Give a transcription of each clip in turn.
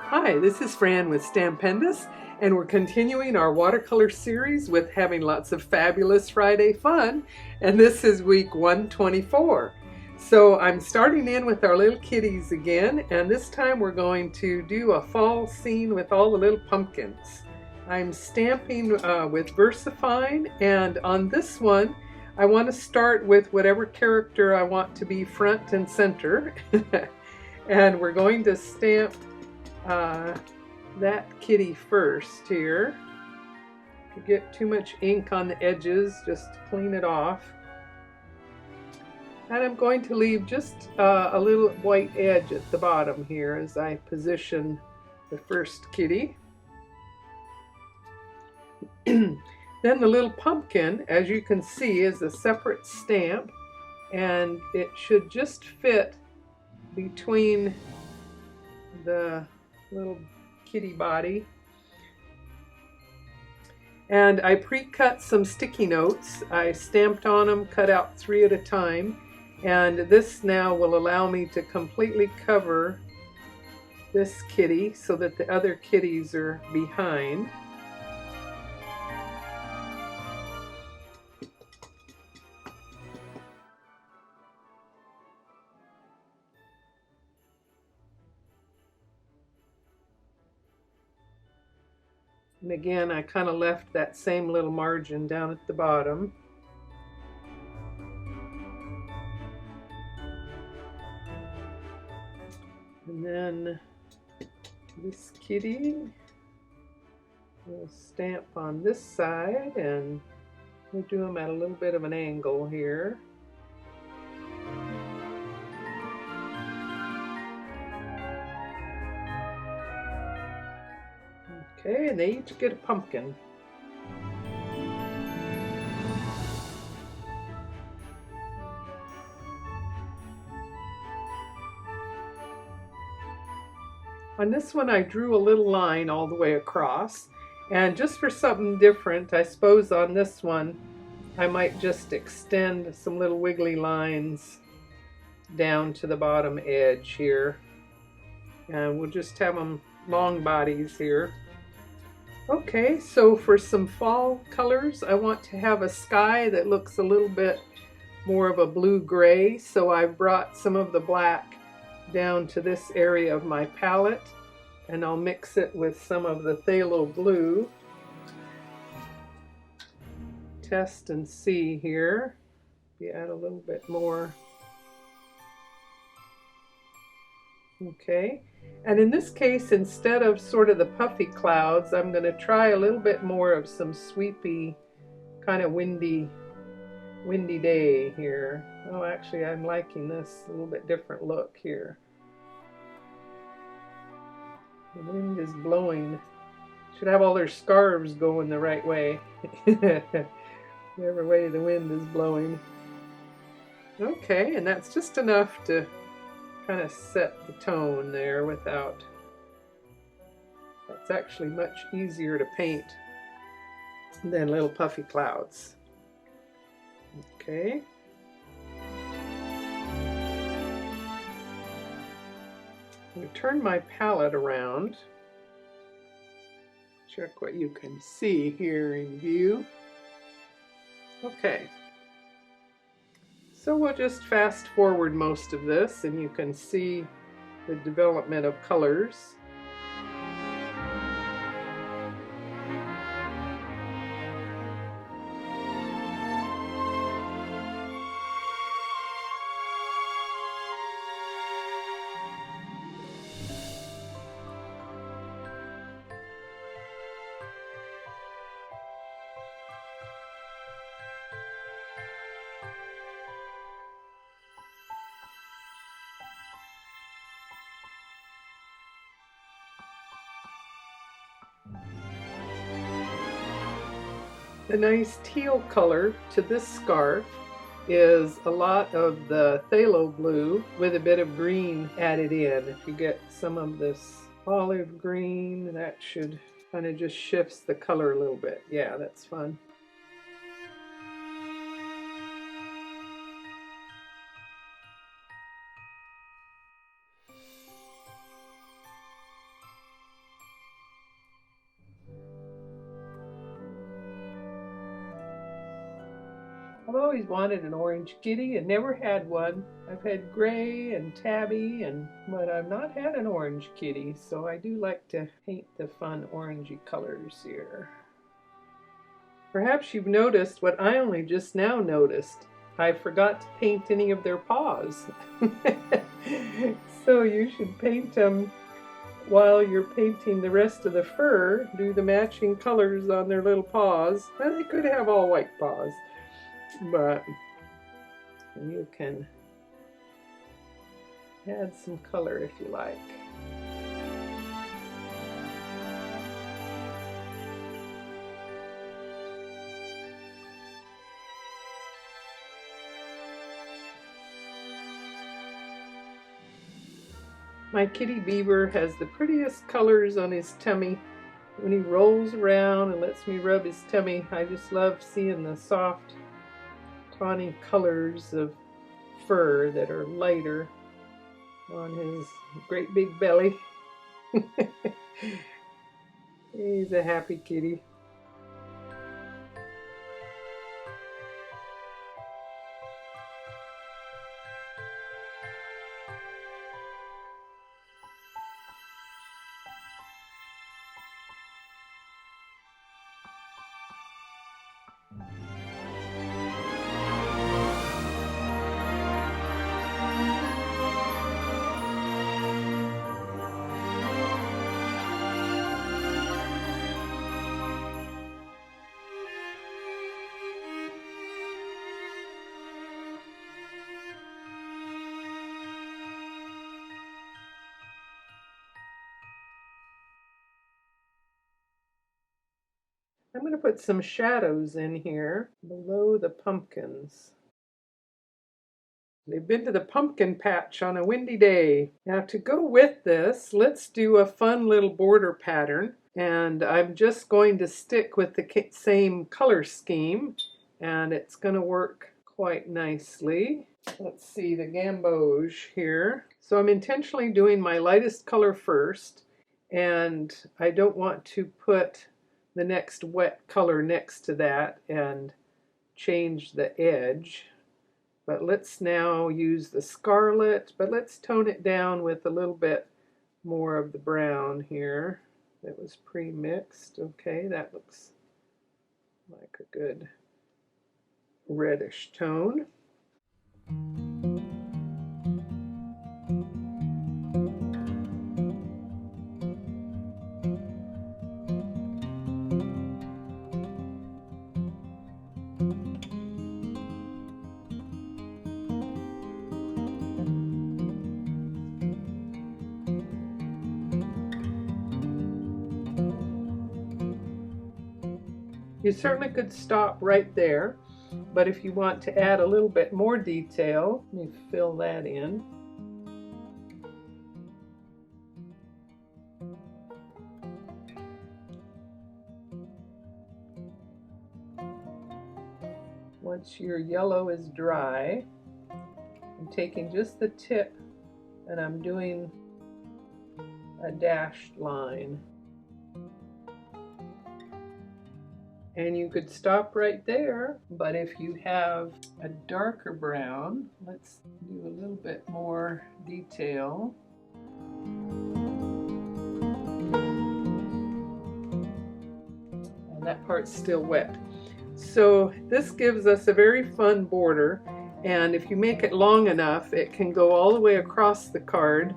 Hi, this is Fran with Stampendous, and we're continuing our watercolor series with having lots of fabulous Friday fun, and this is week 124. So I'm starting in with our little kitties again, and this time we're going to do a fall scene with all the little pumpkins. I'm stamping with VersaFine, and on this one I want to start with whatever character I want to be front and center. And we're going to stamp that kitty first here. If you get too much ink on the edges, just clean it off. And I'm going to leave just a little white edge at the bottom here as I position the first kitty. Then the little pumpkin, as you can see, is a separate stamp, and it should just fit between the little kitty body. And I pre-cut some sticky notes. I stamped on them, cut out 3 at a time, and this now will allow me to completely cover this kitty so that the other kitties are behind. And again, I kind of left that same little margin down at the bottom. And then this kitty, we'll stamp on this side, and we'll do them at a little bit of an angle here. Okay, and they each get a pumpkin. On this one I drew a little line all the way across, and just for something different, I suppose on this one I might just extend some little wiggly lines down to the bottom edge here, and we'll just have them long bodies here. Okay, so for some fall colors, I want to have a sky that looks a little bit more of a blue-gray, so I've brought some of the black down to this area of my palette, and I'll mix it with some of the phthalo blue. Test and see here. You add a little bit more. Okay, and in this case, instead of sort of the puffy clouds, I'm going to try a little bit more of some sweepy, kind of windy day here. Oh, actually, I'm liking this a little bit different look here. The wind is blowing. Should have all their scarves going the right way. Whatever way the wind is blowing. Okay, and that's just enough to kind of set the tone there without. That's actually much easier to paint than little puffy clouds. Okay. I'm going to turn my palette around. Check what you can see here in view. Okay. So we'll just fast forward most of this, and you can see the development of colors. The nice teal color to this scarf is a lot of the phthalo blue with a bit of green added in. If you get some of this olive green, that should kind of just shifts the color a little bit. Yeah, that's fun. I've always wanted an orange kitty and never had one. I've had gray and tabby, but I've not had an orange kitty, so I do like to paint the fun orangey colors here. Perhaps you've noticed what I only just now noticed. I forgot to paint any of their paws. So you should paint them while you're painting the rest of the fur. Do the matching colors on their little paws. Well, they could have all white paws, but you can add some color if you like. My kitty beaver has the prettiest colors on his tummy. When he rolls around and lets me rub his tummy, I just love seeing the soft, tawny colors of fur that are lighter on his great big belly. He's a happy kitty. I'm going to put some shadows in here below the pumpkins. They've been to the pumpkin patch on a windy day. Now to go with this, let's do a fun little border pattern. And I'm just going to stick with the same color scheme, and it's going to work quite nicely. Let's see the gamboge here. So I'm intentionally doing my lightest color first, and I don't want to put the next wet color next to that and change the edge. But let's now use the scarlet, but let's tone it down with a little bit more of the brown here that was pre-mixed. Okay, that looks like a good reddish tone. You certainly could stop right there, but if you want to add a little bit more detail, let me fill that in. Once your yellow is dry, I'm taking just the tip and I'm doing a dashed line. And you could stop right there, but if you have a darker brown, let's do a little bit more detail. And that part's still wet. So this gives us a very fun border, and if you make it long enough, it can go all the way across the card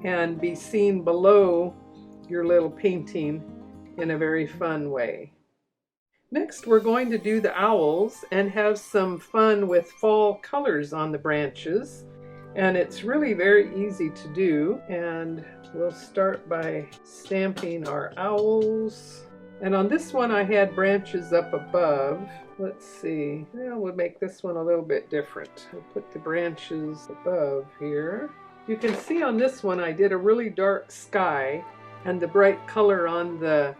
and be seen below your little painting in a very fun way. Next, we're going to do the owls and have some fun with fall colors on the branches. And it's really very easy to do. And we'll start by stamping our owls. And on this one, I had branches up above. Let's see. Well, we'll make this one a little bit different. We'll put the branches above here. You can see on this one, I did a really dark sky and the bright color on the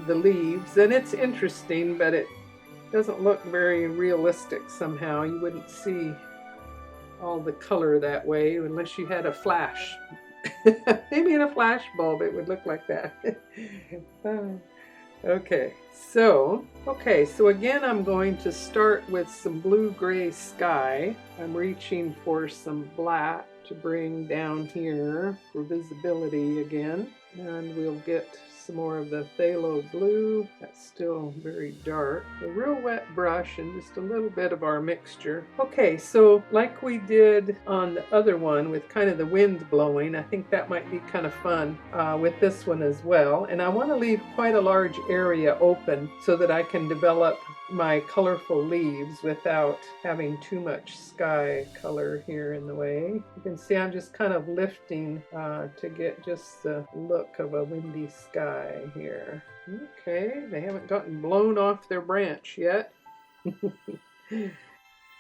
leaves, and it's interesting, but it doesn't look very realistic somehow. You wouldn't see all the color that way unless you had a flash. Maybe in a flash bulb it would look like that. Okay, so again I'm going to start with some blue-gray sky. I'm reaching for some black to bring down here for visibility again. And we'll get some more of the phthalo blue. That's still very dark. A real wet brush and just a little bit of our mixture. Okay, so like we did on the other one with kind of the wind blowing, I think that might be kind of fun with this one as well. And I want to leave quite a large area open so that I can develop my colorful leaves without having too much sky color here in the way. You can see I'm just kind of lifting to get just the look of a windy sky here. Okay, they haven't gotten blown off their branch yet.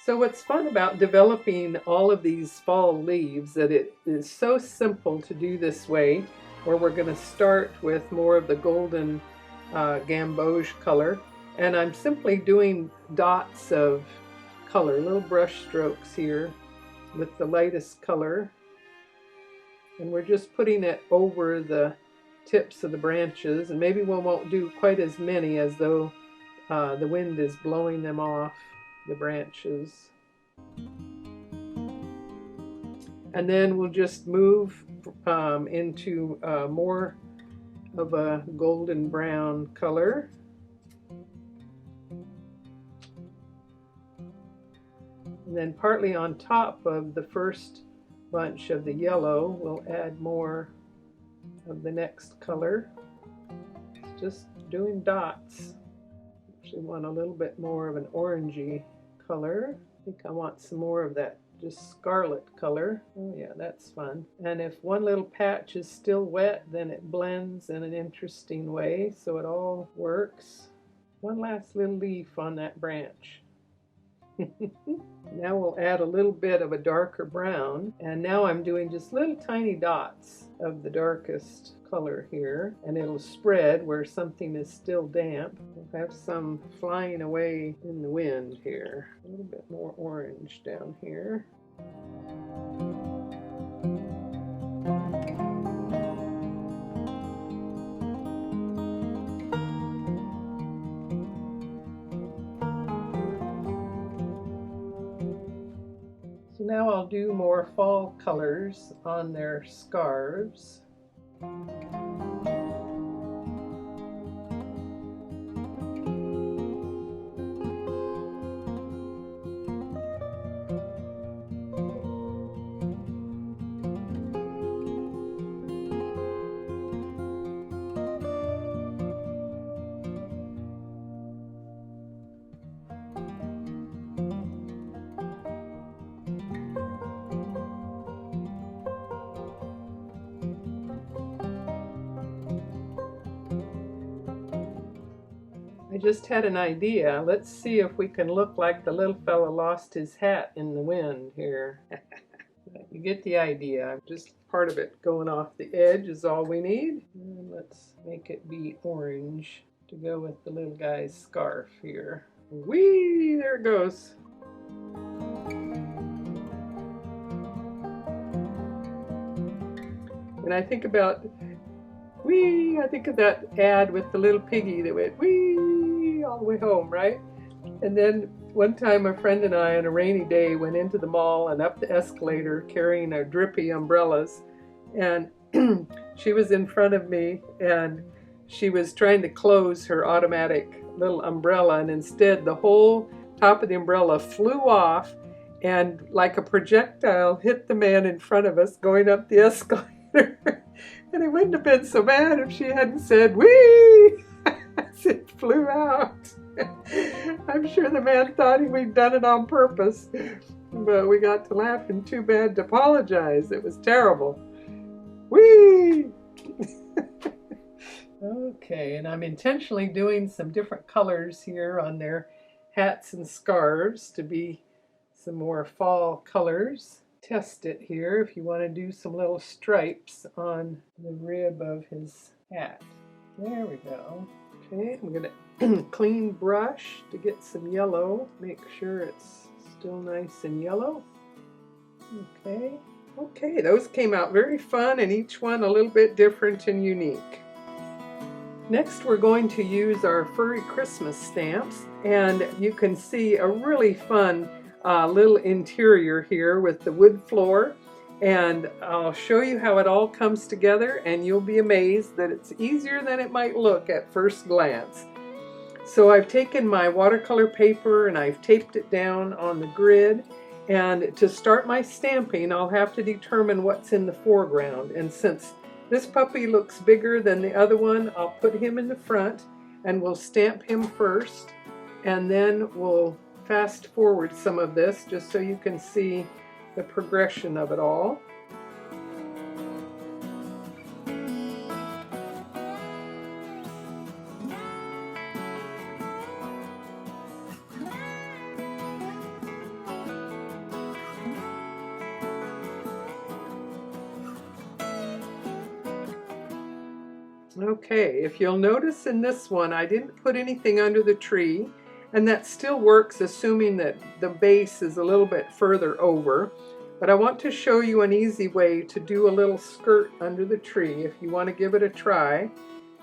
So what's fun about developing all of these fall leaves that it is so simple to do this way, where we're going to start with more of the golden gamboge color. And I'm simply doing dots of color, little brush strokes here with the lightest color. And we're just putting it over the tips of the branches. And maybe we won't do quite as many as though the wind is blowing them off the branches. And then we'll just move into more of a golden brown color. And then partly on top of the first bunch of the yellow, we'll add more of the next color. It's just doing dots. Actually want a little bit more of an orangey color. I think I want some more of that just scarlet color. Oh yeah, that's fun. And if one little patch is still wet, then it blends in an interesting way, so it all works. One last little leaf on that branch. Now we'll add a little bit of a darker brown, and now I'm doing just little tiny dots of the darkest color here, and it'll spread where something is still damp. We'll have some flying away in the wind here. A little bit more orange down here. So now I'll do more fall colors on their scarves. I just had an idea. Let's see if we can look like the little fella lost his hat in the wind here. You get the idea. Just part of it going off the edge is all we need. And let's make it be orange to go with the little guy's scarf here. Whee! There it goes. And I think about whee! I think of that ad with the little piggy that went whee all the way home, right? And then one time a friend and I on a rainy day went into the mall and up the escalator carrying our drippy umbrellas, and she was in front of me and she was trying to close her automatic little umbrella, and instead the whole top of the umbrella flew off and like a projectile hit the man in front of us going up the escalator. And it wouldn't have been so bad if she hadn't said, whee! As it flew out. I'm sure the man thought we'd done it on purpose, but we got to laughing too bad to apologize. It was terrible. Whee! Okay, and I'm intentionally doing some different colors here on their hats and scarves to be some more fall colors. Test it here if you want to do some little stripes on the rib of his hat. There we go. Okay, I'm going to clean brush to get some yellow. Make sure it's still nice and yellow. Okay, those came out very fun and each one a little bit different and unique. Next, we're going to use our furry Christmas stamps, and you can see a really fun little interior here with the wood floor, and I'll show you how it all comes together, and you'll be amazed that it's easier than it might look at first glance. So I've taken my watercolor paper and I've taped it down on the grid, and to start my stamping I'll have to determine what's in the foreground, and since this puppy looks bigger than the other one, I'll put him in the front and we'll stamp him first, and then we'll fast forward some of this just so you can see the progression of it all. Okay, if you'll notice in this one, I didn't put anything under the tree, and that still works assuming that the base is a little bit further over. But I want to show you an easy way to do a little skirt under the tree if you want to give it a try.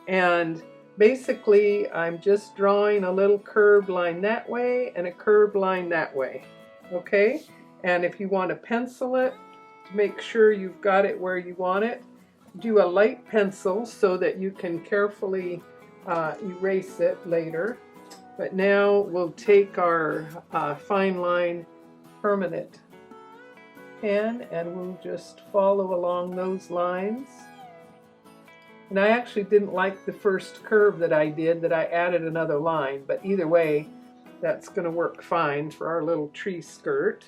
And basically, I'm just drawing a little curved line that way and a curved line that way. Okay, and if you want to pencil it, to make sure you've got it where you want it, do a light pencil so that you can carefully erase it later. But now we'll take our fine line permanent pen and we'll just follow along those lines. And I actually didn't like the first curve that I did, that I added another line, but either way that's going to work fine for our little tree skirt.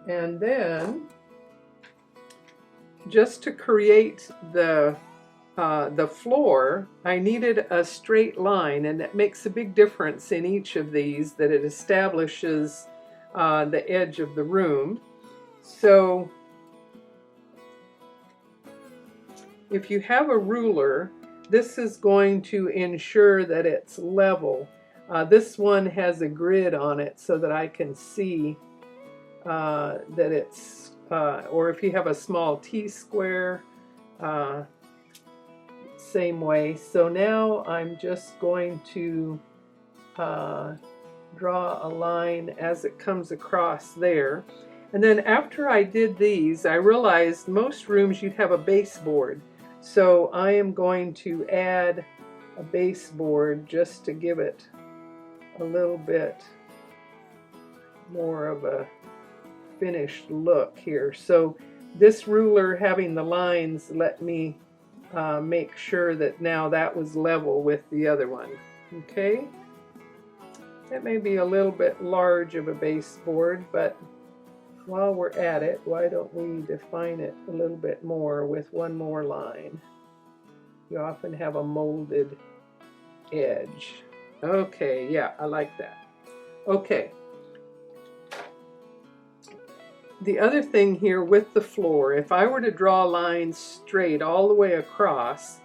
And then just to create the floor, I needed a straight line, and it makes a big difference in each of these that it establishes the edge of the room. So if you have a ruler, this is going to ensure that it's level. This one has a grid on it so that I can see that it's or if you have a small T-square, same way. So now I'm just going to draw a line as it comes across there. And then after I did these, I realized most rooms you'd have a baseboard. So I am going to add a baseboard just to give it a little bit more of a finished look here. So this ruler having the lines let me make sure that now that was level with the other one. Okay, that may be a little bit large of a baseboard, but while we're at it, why don't we define it a little bit more with one more line? You often have a molded edge. Okay, yeah, I like that. Okay. The other thing here with the floor, if I were to draw lines straight all the way across,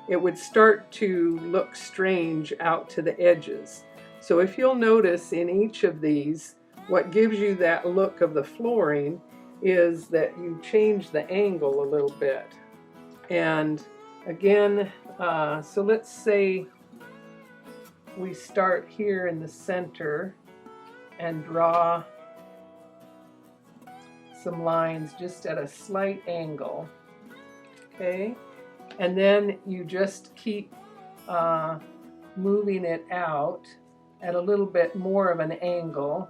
it would start to look strange out to the edges. So if you'll notice in each of these, what gives you that look of the flooring is that you change the angle a little bit. And again, so let's say we start here in the center and draw some lines just at a slight angle, okay? And then you just keep moving it out at a little bit more of an angle.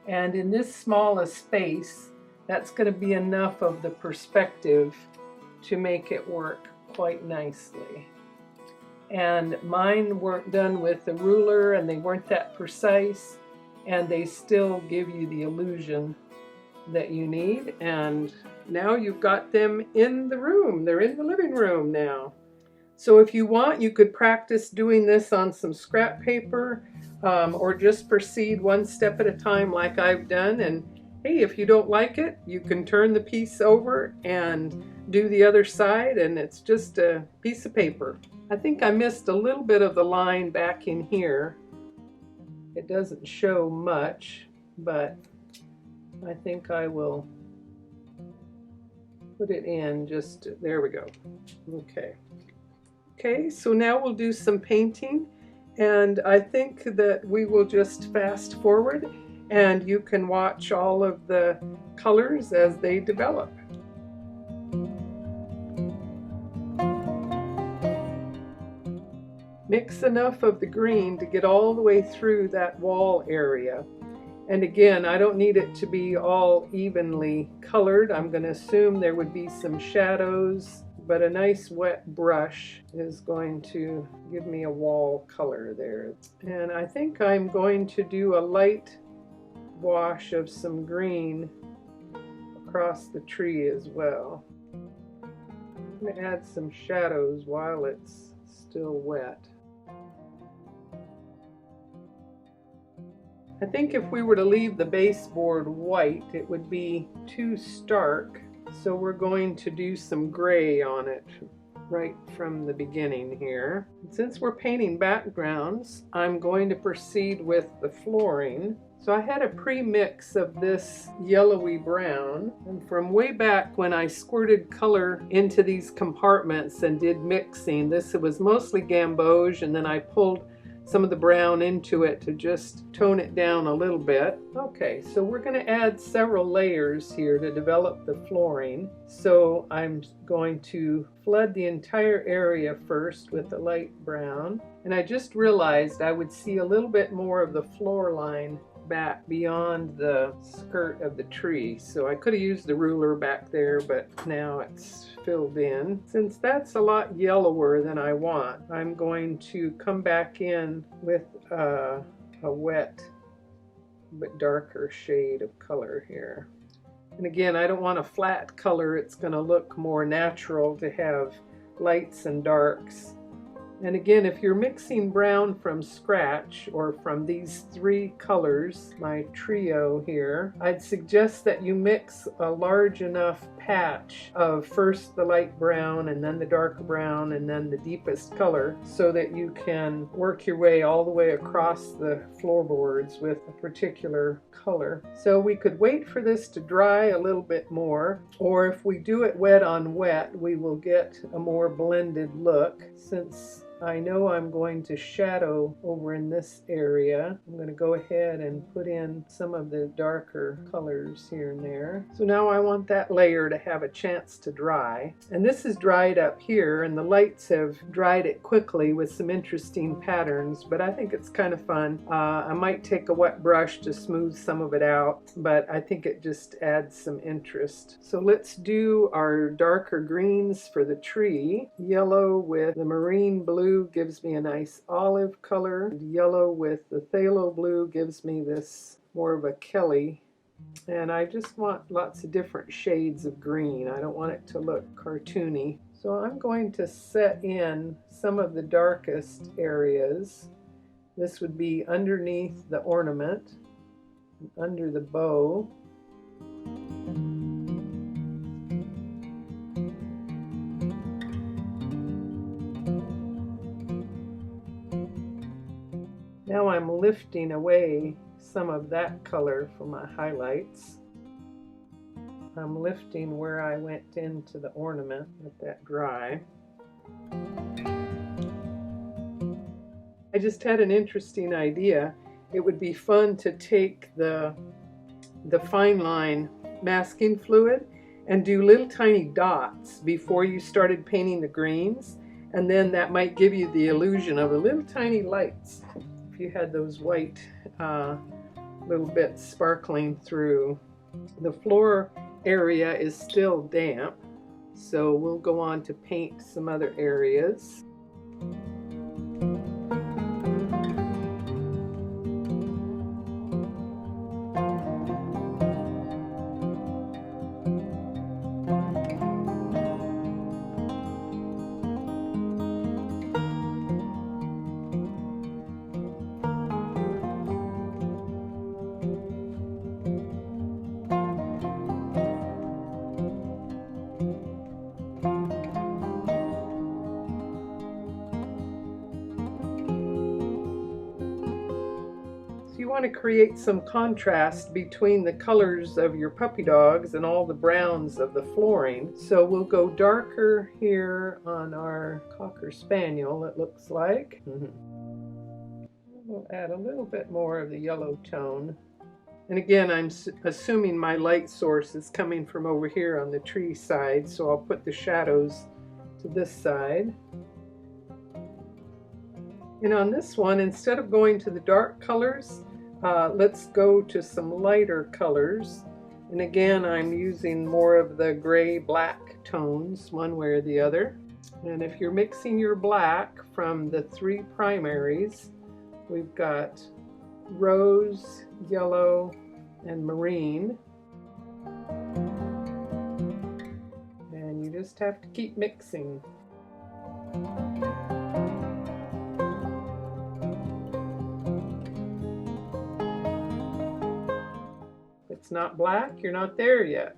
And in this smallest space, that's going to be enough of the perspective to make it work quite nicely. And mine weren't done with the ruler, and they weren't that precise, and they still give you the illusion that you need. And now you've got them in the room. They're in the living room now. So if you want, you could practice doing this on some scrap paper, or just proceed one step at a time like I've done. And hey, if you don't like it, you can turn the piece over and do the other side, and it's just a piece of paper. I think I missed a little bit of the line back in here. It doesn't show much, but I think I will put it in just, there we go. Okay. Okay, so now we'll do some painting, and I think that we will just fast forward and you can watch all of the colors as they develop. Mix enough of the green to get all the way through that wall area. And again, I don't need it to be all evenly colored. I'm going to assume there would be some shadows, but a nice wet brush is going to give me a wall color there. And I think I'm going to do a light wash of some green across the tree as well. I'm going to add some shadows while it's still wet. I think if we were to leave the baseboard white, it would be too stark, so we're going to do some gray on it right from the beginning here. Since we're painting backgrounds, I'm going to proceed with the flooring. So I had a pre-mix of this yellowy brown, and from way back when I squirted color into these compartments and did mixing, this was mostly gamboge, and then I pulled some of the brown into it to just tone it down a little bit. Okay, so we're going to add several layers here to develop the flooring. So I'm going to flood the entire area first with the light brown. And I just realized I would see a little bit more of the floor line back beyond the skirt of the tree. So I could have used the ruler back there, but now it's filled in. Since that's a lot yellower than I want, I'm going to come back in with a wet but darker shade of color here. And again, I don't want a flat color. It's going to look more natural to have lights and darks. And again, if you're mixing brown from scratch or from these three colors, my trio here, I'd suggest that you mix a large enough patch of first the light brown and then the dark brown and then the deepest color, so that you can work your way all the way across the floorboards with a particular color. So we could wait for this to dry a little bit more, or if we do it wet on wet, we will get a more blended look. Since I know I'm going to shadow over in this area, I'm going to go ahead and put in some of the darker colors here and there. So now I want that layer to have a chance to dry. And this is dried up here, and the lights have dried it quickly with some interesting patterns, but I think it's kind of fun. I might take a wet brush to smooth some of it out, but I think it just adds some interest. So let's do our darker greens for the tree. Yellow with the marine blue gives me a nice olive color. Yellow with the phthalo blue gives me this more of a Kelly. And I just want lots of different shades of green. I don't want it to look cartoony. So I'm going to set in some of the darkest areas. This would be underneath the ornament, under the bow. Now I'm lifting away some of that color for my highlights. I'm lifting where I went into the ornament, let that dry. I just had an interesting idea. It would be fun to take the fine line masking fluid and do little tiny dots before you started painting the greens, and then that might give you the illusion of the little tiny lights. If you had those white little bits sparkling through. The floor area is still damp, so we'll go on to paint some other areas. want to create some contrast between the colors of your puppy dogs and all the browns of the flooring. So we'll go darker here on our Cocker Spaniel, it looks like. We'll add a little bit more of the yellow tone. And again, I'm assuming my light source is coming from over here on the tree side, so I'll put the shadows to this side. And on this one, instead of going to the dark colors, let's go to some lighter colors. And again, I'm using more of the gray-black tones, one way or the other. And if you're mixing your black from the 3 primaries, we've got rose, yellow, and marine. And you just have to keep mixing. If it's not black, you're not there yet.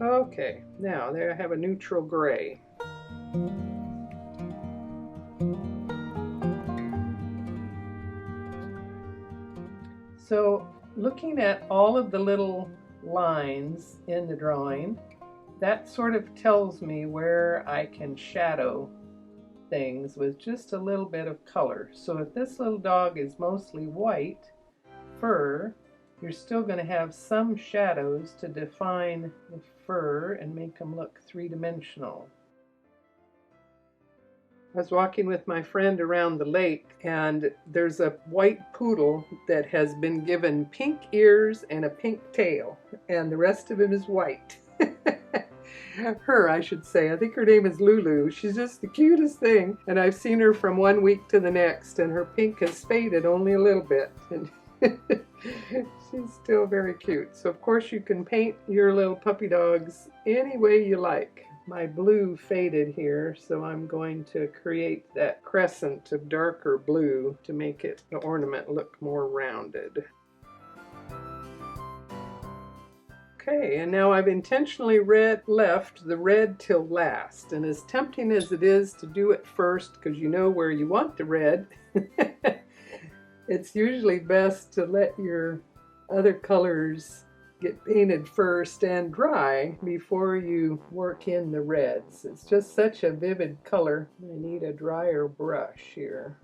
Okay, now there I have a neutral gray. So looking at all of the little lines in the drawing, that sort of tells me where I can shadow things with just a little bit of color. So if this little dog is mostly white fur, you're still going to have some shadows to define the fur and make them look three-dimensional. I was walking with my friend around the lake, and there's a white poodle that has been given pink ears and a pink tail, and the rest of him is white. Her, I should say. I think her name is Lulu. She's just the cutest thing, and I've seen her from one week to the next, and her pink has faded only a little bit. And she's still very cute. So of course you can paint your little puppy dogs any way you like. My blue faded here, so I'm going to create that crescent of darker blue to make it, the ornament, look more rounded. Okay, and now I've intentionally left the red till last, and as tempting as it is to do it first because you know where you want the red, it's usually best to let your other colors get painted first and dry before you work in the reds. It's just such a vivid color. I need a drier brush here.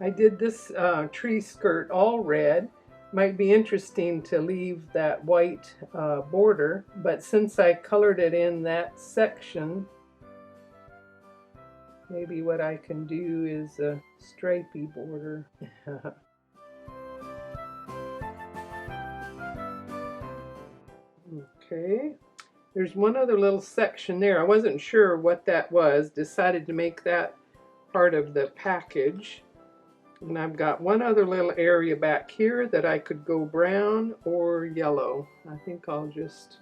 I did this tree skirt all red. Might be interesting to leave that white border, but since I colored it in that section, maybe what I can do is a stripy border. Okay, there's one other little section there. I wasn't sure what that was, decided to make that part of the package. And I've got one other little area back here that I could go brown or yellow. I think I'll just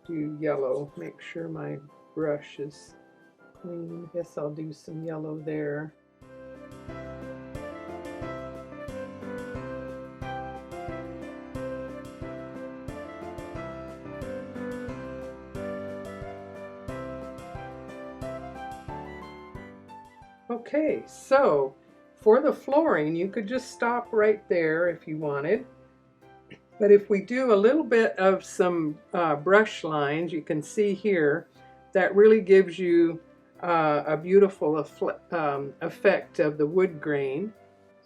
do yellow. Make sure my brush is clean. Guess I'll do some yellow there. Okay, so for the flooring, you could just stop right there if you wanted. But if we do a little bit of some brush lines, you can see here, that really gives you a beautiful effect of the wood grain.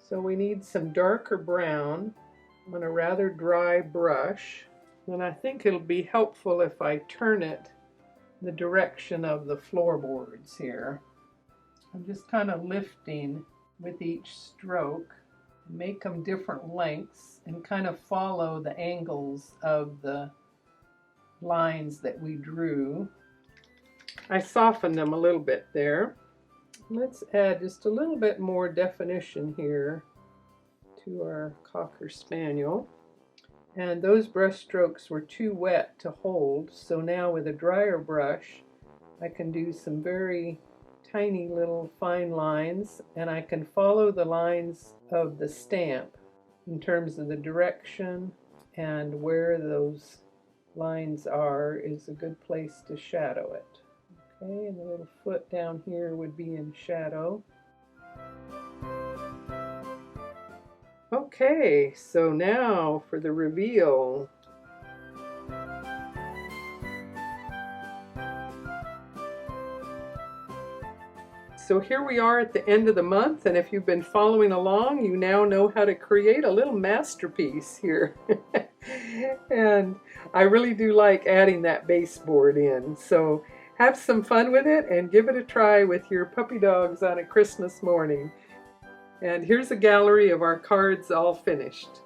So we need some darker brown on a rather dry brush. And I think it'll be helpful if I turn it the direction of the floorboards here. I'm just kind of lifting with each stroke, make them different lengths and kind of follow the angles of the lines that we drew. I softened them a little bit there. Let's add just a little bit more definition here to our Cocker Spaniel. And those brush strokes were too wet to hold, so now with a drier brush I can do some very tiny little fine lines, and I can follow the lines of the stamp in terms of the direction, and where those lines are is a good place to shadow it. Okay, and the little foot down here would be in shadow. Okay, so now for the reveal. So here we are at the end of the month, and if you've been following along, you now know how to create a little masterpiece here. And I really do like adding that baseboard in. So have some fun with it and give it a try with your puppy dogs on a Christmas morning. And here's a gallery of our cards all finished.